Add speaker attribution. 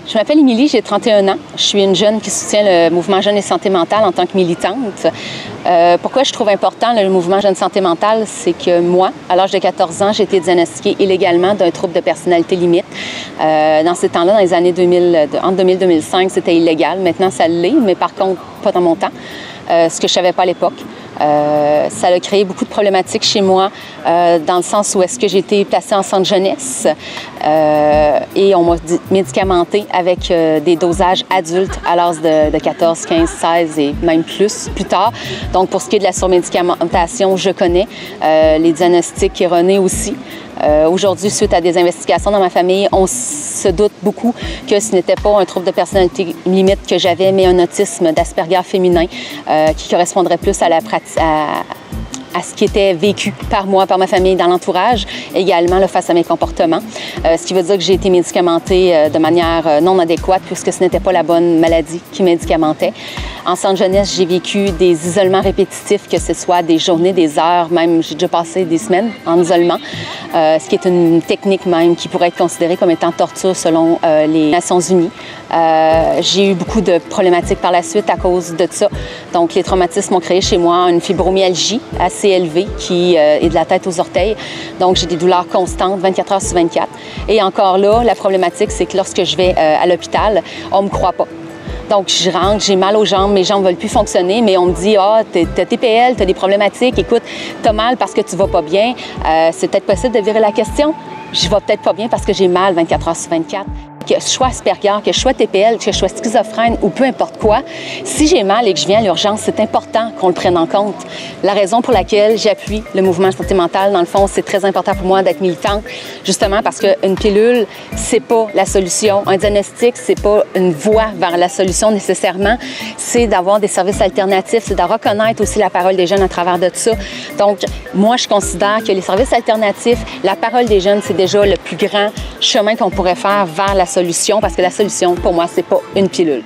Speaker 1: Je m'appelle Émilie, j'ai 31 ans. Je suis une jeune qui soutient le mouvement Jeunes et Santé mentale en tant que militante. Pourquoi je trouve important le mouvement Jeunes Santé mentale, c'est que moi, à l'âge de 14 ans, j'ai été diagnostiquée illégalement d'un trouble de personnalité limite. Dans ces temps-là, dans les années 2000, entre 2000 et 2005, c'était illégal. Maintenant, ça l'est, mais par contre, pas dans mon temps, ce que je ne savais pas à l'époque. Ça a créé beaucoup de problématiques chez moi, dans le sens où est-ce que j'ai été placée en centre jeunesse et on m'a médicamentée avec des dosages adultes à l'âge de 14, 15, 16 et même plus tard. Donc, pour ce qui est de la surmédicamentation, je connais les diagnostics erronés aussi. Aujourd'hui, suite à des investigations dans ma famille, on se doute beaucoup que ce n'était pas un trouble de personnalité limite que j'avais, mais un autisme d'Asperger féminin qui correspondrait plus à la pratique, à ce qui était vécu par moi, par ma famille, dans l'entourage, également là, face à mes comportements. Ce qui veut dire que j'ai été médicamentée de manière non adéquate puisque ce n'était pas la bonne maladie qui médicamentait. En centre jeunesse, j'ai vécu des isolements répétitifs, que ce soit des journées, des heures, même j'ai déjà passé des semaines en isolement, ce qui est une technique même qui pourrait être considérée comme étant torture selon les Nations Unies. J'ai eu beaucoup de problématiques par la suite à cause de ça. Donc, les traumatismes ont créé chez moi une fibromyalgie assez élevée qui est de la tête aux orteils. Donc, j'ai des douleurs constantes, 24 heures sur 24. Et encore là, la problématique, c'est que lorsque je vais à l'hôpital, on ne me croit pas. Donc, je rentre, j'ai mal aux jambes, mes jambes ne veulent plus fonctionner, mais on me dit « Ah, t'as TPL, t'as des problématiques, écoute, t'as mal parce que tu vas pas bien. C'est peut-être possible de virer la question. Je vais peut-être pas bien parce que j'ai mal 24 heures sur 24. » Que je sois Asperger, que je sois TPL, que je sois schizophrène ou peu importe quoi, si j'ai mal et que je viens à l'urgence, c'est important qu'on le prenne en compte. La raison pour laquelle j'appuie le mouvement santé mentale, dans le fond, c'est très important pour moi d'être militante, justement parce qu'une pilule, c'est pas la solution. Un diagnostic, c'est pas une voie vers la solution nécessairement. C'est d'avoir des services alternatifs, c'est de reconnaître aussi la parole des jeunes à travers de ça. Donc, moi, je considère que les services alternatifs, la parole des jeunes, c'est déjà le plus grand chemin qu'on pourrait faire vers la solution, parce que la solution, pour moi, c'est pas une pilule.